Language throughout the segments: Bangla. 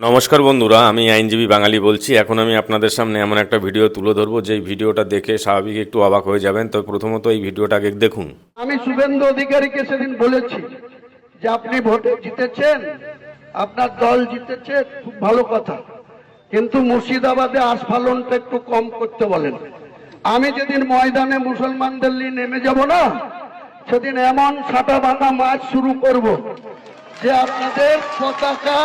নমস্কার বন্ধুরা, আমি আইনজীবী বাঙালি বলছি। এখন আমি আপনাদের সামনে এমন একটা ভিডিও তুলে ধরবো, যেই ভিডিওটা দেখে স্বাভাবিক একটু অবাক হয়ে যাবেন। তো প্রথমত এই ভিডিওটা আগে দেখুন। আমি শুভেন্দু অধিকারীকে সেদিন বলেছি যে আপনি ভোটে জিতেছেন, আপনার দল জিতেছে, খুব ভালো কথা, কিন্তু মুর্শিদাবাদে আস্ফালনটা একটু কম করতে বলেন। আমি যেদিন ময়দানে মুসলমানদের নিয়ে নেমে যাব না, সেদিন এমন সাটা বাঁধা মাছ শুরু করব যে আপনাদের পতাকা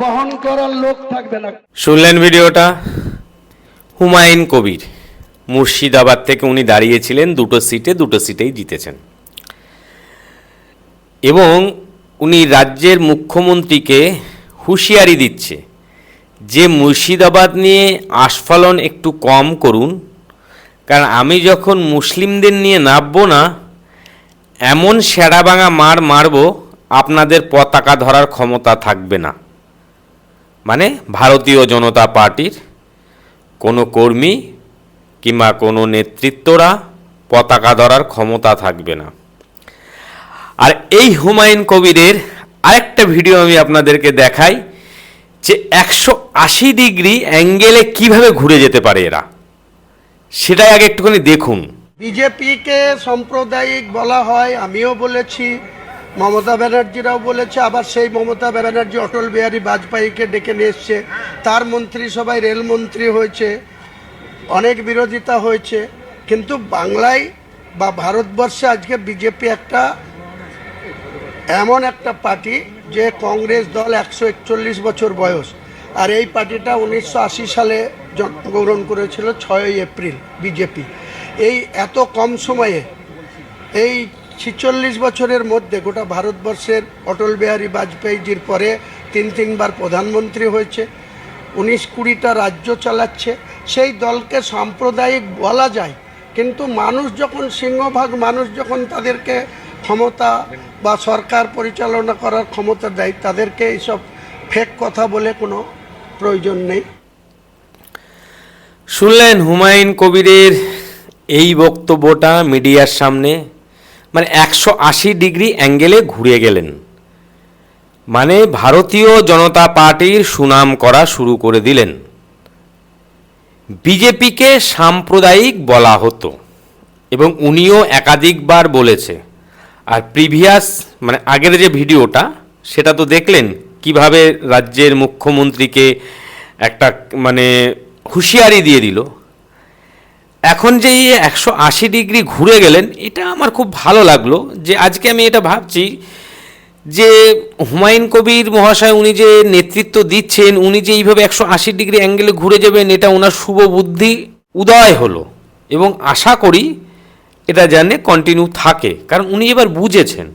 বহন করার লোক থাকবে না। শুনলেন ভিডিওটা? হুমায়ুন কবির, মুর্শিদাবাদ থেকে উনি দাঁড়িয়েছিলেন, দুটো সিটেই জিতেছেন, এবং উনি রাজ্যের মুখ্যমন্ত্রীকে হুঁশিয়ারি দিচ্ছে যে মুর্শিদাবাদ নিয়ে আস্ফালন একটু কম করুন, কারণ আমি যখন মুসলিমদের নিয়ে নামবো না, এমন সেরাভাঙা মারবো আপনাদের পতাকা ধরার ক্ষমতা থাকবে না। মানে ভারতীয় জনতা পার্টির কোনো কর্মী কিংবা কোনো নেতৃত্বরা পতাকা ধরার ক্ষমতা থাকবে না। আর এই হুমায়ুন কবিরের আরেকটা ভিডিও আমি আপনাদেরকে দেখাই, যে 180 ডিগ্রি অ্যাঙ্গেলে কিভাবে ঘুরে যেতে পারে এরা, সেটাই আগে একটুখানি দেখুন। বিজেপিকে সাম্প্রদায়িক বলা হয়, আমিও বলেছি, মমতা ব্যানার্জিরাও বলেছে, আবার সেই মমতা ব্যানার্জি অটল বিহারী বাজপেয়ীকে ডেকে নিয়ে এসছে, তার মন্ত্রিসভায় রেলমন্ত্রী হয়েছে, অনেক বিরোধিতা হয়েছে, কিন্তু বাংলায় বা ভারতবর্ষে আজকে বিজেপি একটা এমন একটা পার্টি যে কংগ্রেস দল 141 বছর বয়স, আর এই পার্টিটা 1980 সালে জন্মগ্রহণ করেছিল 6 এপ্রিল বিজেপি। এই এত কম সময়ে, এই 46 বছরের মধ্যে গোটা ভারতবর্ষের অটল বিহারী বাজপেয়ীজির পরে তিনবার প্রধানমন্ত্রী হয়েছে, 19-20টা রাজ্য চালাচ্ছে। সেই দলকে সাম্প্রদায়িক বলা যায়, কিন্তু মানুষ যখন সিংহভাগ মানুষ যখন তাদেরকে ক্ষমতা বা সরকার পরিচালনা করার ক্ষমতা দেয়, তাদেরকে এইসব ফেক কথা বলে কোনো প্রয়োজন নেই। শুনলেন হুমায়ুন কবিরের এই বক্তব্যটা মিডিয়ার সামনে, মানে 180 ডিগ্রি অ্যাঙ্গেলে ঘুরে গেলেন, মানে ভারতীয় জনতা পার্টির সুনাম করা শুরু করে দিলেন। বিজেপিকে সাম্প্রদায়িক বলা হতো এবং উনিও একাধিকবার বলেছে। আর প্রিভিয়াস মানে আগের যে ভিডিওটা, সেটা তো দেখলেন কিভাবে রাজ্যের মুখ্যমন্ত্রীকে একটা মানে হুঁশিয়ারি দিয়ে দিল। এখন যে 180 ডিগ্রি ঘুরে গেলেন, এটা আমার খুব ভালো লাগলো। যে আজকে আমি এটা ভাবছি যে হুমায়ুন কবির মহাশয় উনি যে নেতৃত্ব দিচ্ছেন, উনি যে এইভাবে 180 ডিগ্রি অ্যাঙ্গেলে ঘুরে যাবেন, এটা ওনার শুভ বুদ্ধি উদয় হলো, এবং আশা করি এটা যেন কন্টিনিউ থাকে। কারণ উনি এবার বুঝেছেন,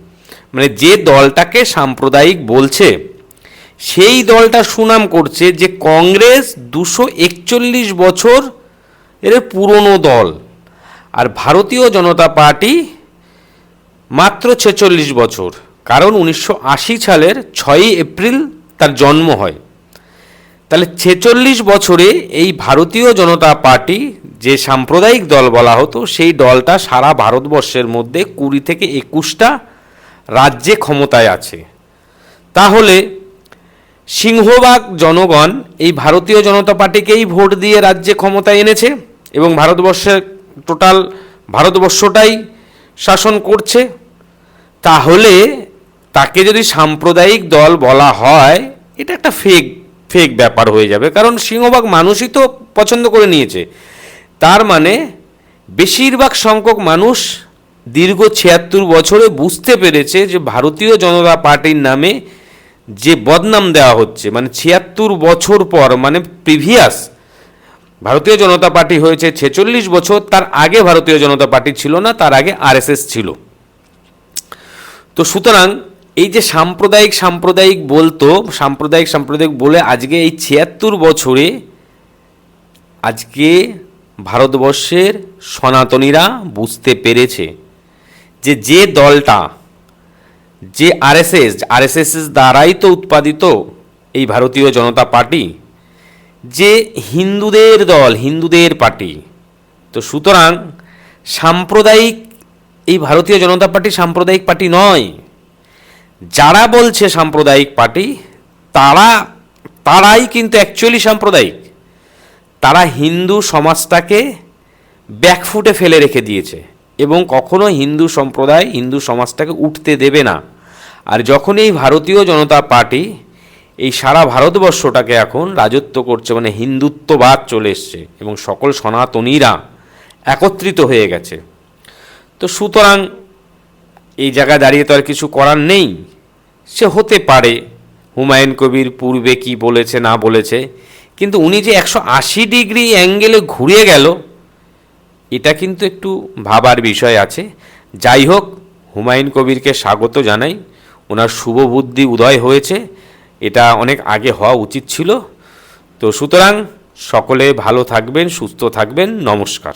মানে যে দলটাকে সাম্প্রদায়িক বলছে সেই দলটা সুনাম করছে যে কংগ্রেস 241 বছর এর পুরনো দল, আর ভারতীয় জনতা পার্টি মাত্র 46 বছর। কারণ 1980 সালের 6 এপ্রিল তার জন্ম হয়। তাহলে 46 বছরে এই ভারতীয় জনতা পার্টি, যে সাম্প্রদায়িক দল বলা হতো, সেই দলটা সারা ভারতবর্ষের মধ্যে 20 থেকে 21টা রাজ্যে ক্ষমতায় আছে। তাহলে সিংহভাগ জনগণ এই ভারতীয় জনতা পার্টিকেই ভোট দিয়ে রাজ্যে ক্ষমতায় এনেছে, এবং ভারতবর্ষের টোটাল ভারতবর্ষটাই শাসন করছে। তাহলে তাকে যদি সাম্প্রদায়িক দল বলা হয়, এটা একটা ফেক ব্যাপার হয়ে যাবে, কারণ সিংহভাগ মানুষই তো পছন্দ করে নিয়েছে। তার মানে বেশিরভাগ সংখ্যক মানুষ দীর্ঘ 76 বছরে বুঝতে পেরেছে যে ভারতীয় জনতা পার্টির নামে যে বদনাম দেওয়া হচ্ছে, মানে 76 বছর পর, মানে প্রিভিয়াস ভারতীয় জনতা পার্টি হয়েছে 46 বছর, তার আগে ভারতীয় জনতা পার্টি ছিল না, তার আগে আরএসএস ছিল। তো সুতরাং এই যে সাম্প্রদায়িক বলতো, সাম্প্রদায়িক বলে আজকে এই 76 বছরে আজকে ভারতবর্ষের সনাতনীরা বুঝতে পেরেছে যে দলটা, যে আরএসএস দ্বারাই তো উৎপাদিত এই ভারতীয় জনতা পার্টি, যে হিন্দুদের দল, হিন্দুদের পার্টি। তো সুতরাং সাম্প্রদায়িক এই ভারতীয় জনতা পার্টি সাম্প্রদায়িক পার্টি নয়। যারা বলছে সাম্প্রদায়িক পার্টি, তারা তারাই কিন্তু অ্যাকচুয়ালি সাম্প্রদায়িক। তারা হিন্দু সমাজটাকে ব্যাকফুটে ফেলে রেখে দিয়েছে এবং কখনো হিন্দু সম্প্রদায় হিন্দু সমাজটাকে উঠতে দেবে না। আর যখন এই ভারতীয় জনতা পার্টি এই সারা ভারতবর্ষটাকে এখন রাজত্ব করছে, মানে হিন্দুত্ববাদ চলে এসছে এবং সকল সনাতনীরা একত্রিত হয়ে গেছে, তো সুতরাং এই জায়গায় দাঁড়িয়ে তো আর কিছু করার নেই। সে হতে পারে হুমায়ুন কবির পূর্বে কি বলেছে না বলেছে, কিন্তু উনি যে 180 ডিগ্রি অ্যাঙ্গেলে ঘুরে গেল, এটা কিন্তু একটু ভাবার বিষয় আছে। যাই হোক, হুমায়ুন কবিরকে স্বাগত জানাই, ওনার শুভ বুদ্ধি উদয় হয়েছে, এটা অনেক আগে হওয়া উচিত ছিল। তো সুতরাং সকলে ভালো থাকবেন, সুস্থ থাকবেন, নমস্কার।